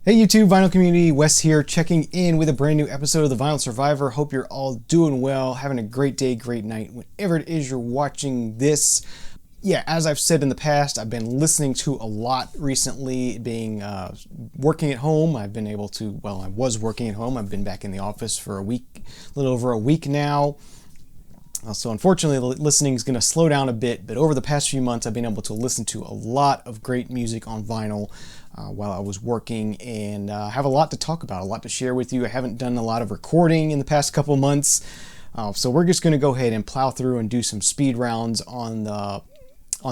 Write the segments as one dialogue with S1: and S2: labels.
S1: Hey YouTube, Vinyl Community, Wes here, checking in with a brand new episode of The Vinyl Survivor. Hope you're all doing well, having a great day, great night, whenever it is you're watching this. Yeah, as I've said in the past, I've been listening to a lot recently, working at home. I was working at home. I've been back in the office for a little over a week now. So unfortunately, the listening is going to slow down a bit, but over the past few months, I've been able to listen to a lot of great music on vinyl while I was working, and have a lot to talk about, a lot to share with you. I haven't done a lot of recording in the past couple months, so we're just going to go ahead and plow through and do some speed rounds on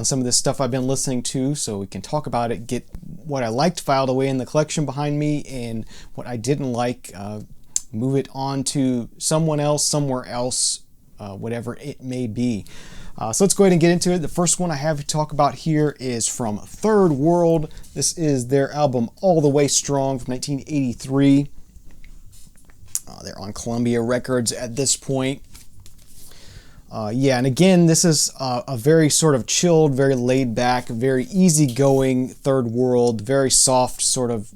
S1: some of this stuff I've been listening to, so we can talk about it, get what I liked filed away in the collection behind me, and what I didn't like, move it on to someone else, somewhere else, whatever it may be. So let's go ahead and get into it. The first one I have to talk about here is from Third World. This is their album All the Way Strong from 1983. They're on Columbia Records at this point. Yeah, and again, this is a very sort of chilled, very laid back, very easygoing Third World, very soft sort of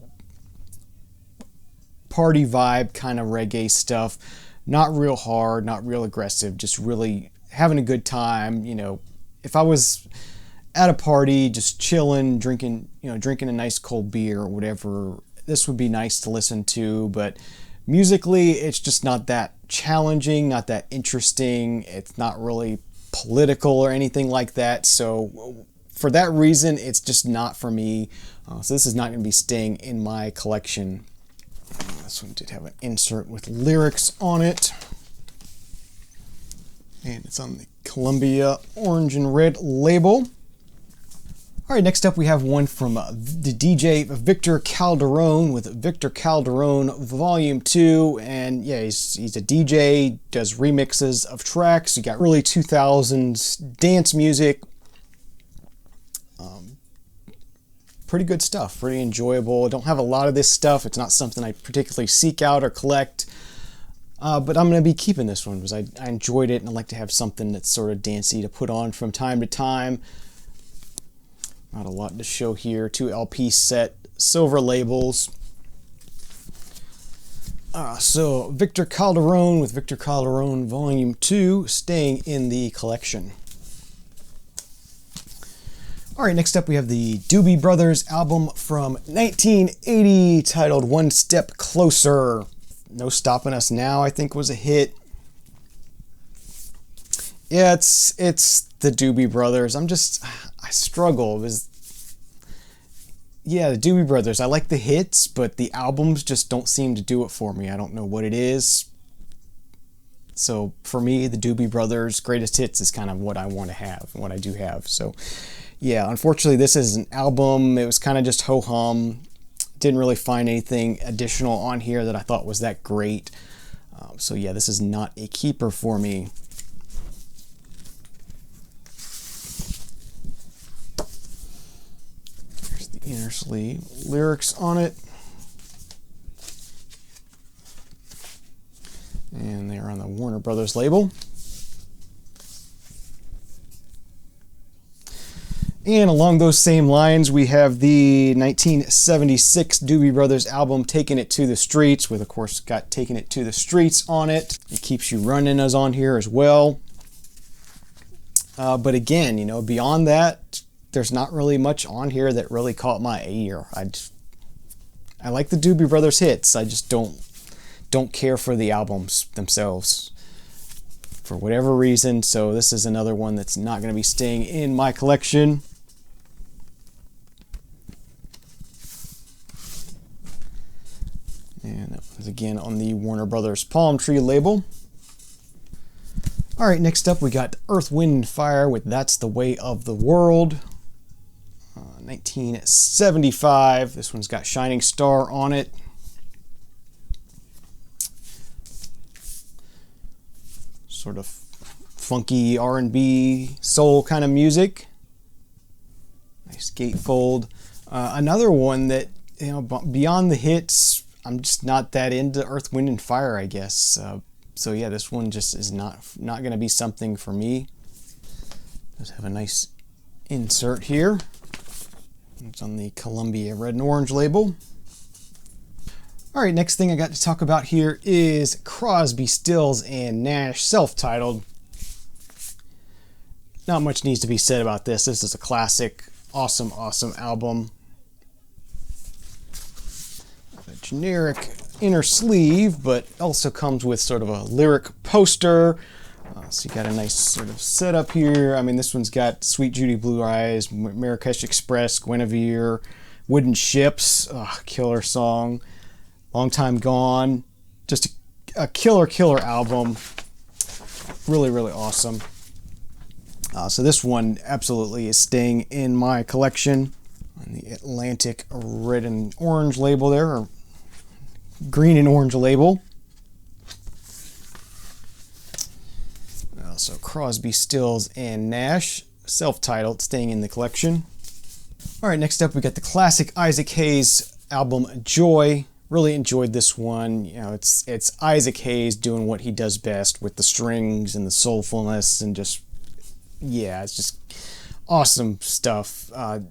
S1: party vibe kind of reggae stuff. Not real hard, not real aggressive, just really having a good time. You know, if I was at a party just chilling, drinking a nice cold beer or whatever, this would be nice to listen to. But musically, it's just not that challenging, not that interesting. It's not really political or anything like that. So for that reason, it's just not for me. So this is not going to be staying in my collection. This one did have an insert with lyrics on it. And it's on the Columbia orange and red label. All right, next up we have one from the DJ Victor Calderone with Victor Calderone Volume 2. And yeah, he's a DJ, does remixes of tracks. You got early 2000s dance music. Pretty good stuff, pretty enjoyable. Don't have a lot of this stuff. It's not something I particularly seek out or collect. But I'm going to be keeping this one because I enjoyed it, and I like to have something that's sort of dancey to put on from time to time. Not a lot to show here. 2 LP set, silver labels. So Victor Calderone with Victor Calderone Volume 2 staying in the collection. All right, next up we have the Doobie Brothers album from 1980 titled One Step Closer. No Stopping Us Now, I think, was a hit. Yeah, it's the Doobie Brothers. I struggle. Yeah, the Doobie Brothers, I like the hits, but the albums just don't seem to do it for me. I don't know what it is. So for me, the Doobie Brothers greatest hits is kind of what I want to have, what I do have. So yeah, unfortunately, this is an album. It was kind of just ho-hum. Didn't really find anything additional on here that I thought was that great. So yeah, this is not a keeper for me. There's the inner sleeve lyrics on it. And they're on the Warner Brothers label. And along those same lines, we have the 1976 Doobie Brothers album, Taking It to the Streets, with, of course, got Taking It to the Streets on it. It Keeps You Running is on here as well. But again, beyond that, there's not really much on here that really caught my ear. I like the Doobie Brothers hits. I just don't care for the albums themselves for whatever reason. So this is another one that's not going to be staying in my collection. And that was again on the Warner Brothers Palm Tree label. All right, next up we got Earth, Wind & Fire with That's the Way of the World. 1975. This one's got Shining Star on it. Sort of funky R&B soul kind of music. Nice gatefold. Another one that, beyond the hits, I'm just not that into Earth, Wind & Fire, I guess. So yeah, this one just is not going to be something for me. Does have a nice insert here. It's on the Columbia red and orange label. All right, next thing I got to talk about here is Crosby, Stills, and Nash, self-titled. Not much needs to be said about this. This is a classic, awesome, awesome album. A generic inner sleeve, but also comes with sort of a lyric poster. So you got a nice sort of setup here. I mean, this one's got Sweet Judy Blue Eyes, Marrakesh Express, Guinevere, Wooden Ships, killer song, Long Time Gone. Just a killer album. Really, really awesome. So this one absolutely is staying in my collection. On the Atlantic red and orange label there, or green and orange label. So Crosby, Stills, and Nash, self-titled, staying in the collection. All right, next up we got the classic Isaac Hayes album, Joy. Really enjoyed this one. You know, it's Isaac Hayes doing what he does best with the strings and the soulfulness and just, yeah, it's just awesome stuff. I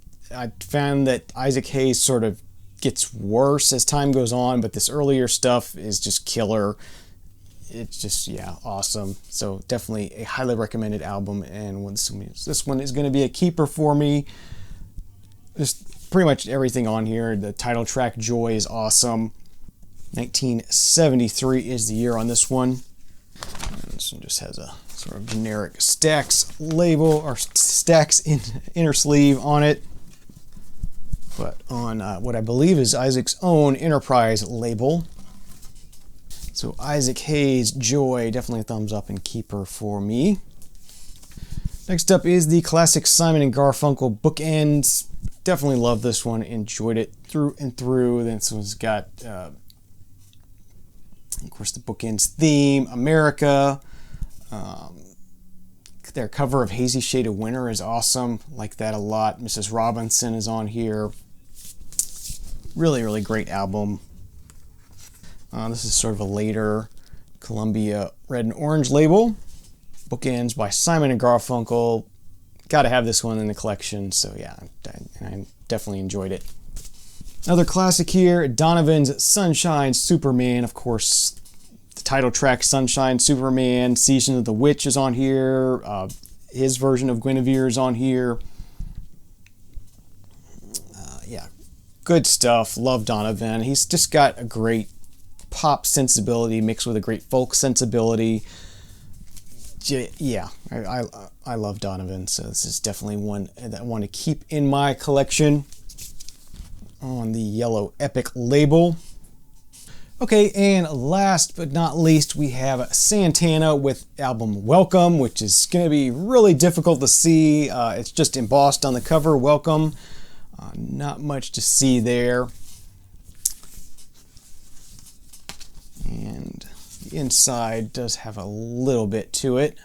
S1: found that Isaac Hayes sort of gets worse as time goes on, but this earlier stuff is just killer. It's just, yeah, awesome. So definitely a highly recommended album, and this one is going to be a keeper for me. Just pretty much everything on here. The title track, Joy, is awesome. 1973 is the year on this one. And this one just has a sort of generic Stax label, or Stax inner sleeve on it. But on what I believe is Isaac's own Enterprise label. So Isaac Hayes, Joy, definitely a thumbs up and keeper for me. Next up is the classic Simon and Garfunkel, Bookends. Definitely love this one, enjoyed it through and through. This one's got, of course, the Bookends theme, America. Their cover of Hazy Shade of Winter is awesome, like that a lot. Mrs. Robinson is on here. Really, really great album. This is sort of a later Columbia red and orange label. Bookends by Simon and Garfunkel. Got to have this one in the collection, so yeah, I definitely enjoyed it. Another classic here, Donovan's Sunshine Superman. Of course, the title track, Sunshine Superman. Season of the Witch is on here. His version of Guinevere is on here. Yeah, good stuff. Love Donovan. He's just got a great pop sensibility mixed with a great folk sensibility. Yeah, I love Donovan, so this is definitely one that I want to keep in my collection on the yellow Epic label. Okay, and last but not least, we have Santana with album Welcome, which is going to be really difficult to see. It's just embossed on the cover, Welcome. Not much to see there. And the inside does have a little bit to it.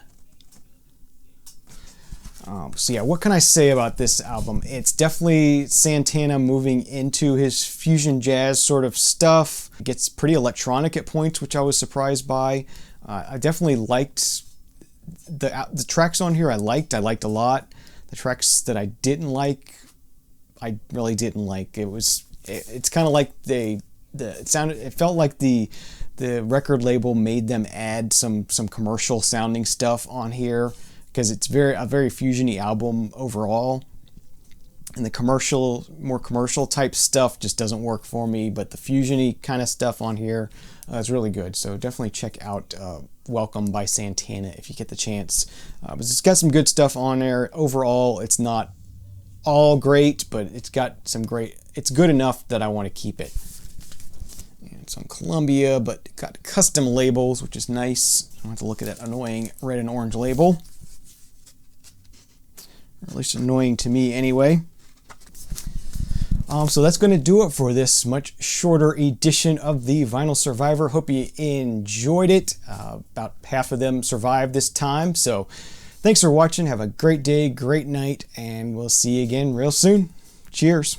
S1: So yeah, what can I say about this album? It's definitely Santana moving into his fusion jazz sort of stuff. It gets pretty electronic at points, which I was surprised by. I definitely liked the tracks on here. I liked a lot. The tracks that I didn't like, I really didn't like. It's kind of like it felt like the record label made them add some commercial sounding stuff on here, because it's a very fusiony album overall, and the more commercial type stuff just doesn't work for me, but the fusiony kind of stuff on here is really good. So definitely check out Welcome by Santana if you get the chance. But it's got some good stuff on there. Overall, it's not all great, but it's got some great, it's good enough that I want to keep it. And it's on Columbia, but it got custom labels, which is nice. I don't have to look at that annoying red and orange label. Or at least annoying to me anyway. So that's going to do it for this much shorter edition of the Vinyl Survivor. Hope you enjoyed it. About half of them survived this time. So thanks for watching. Have a great day, great night, and we'll see you again real soon. Cheers.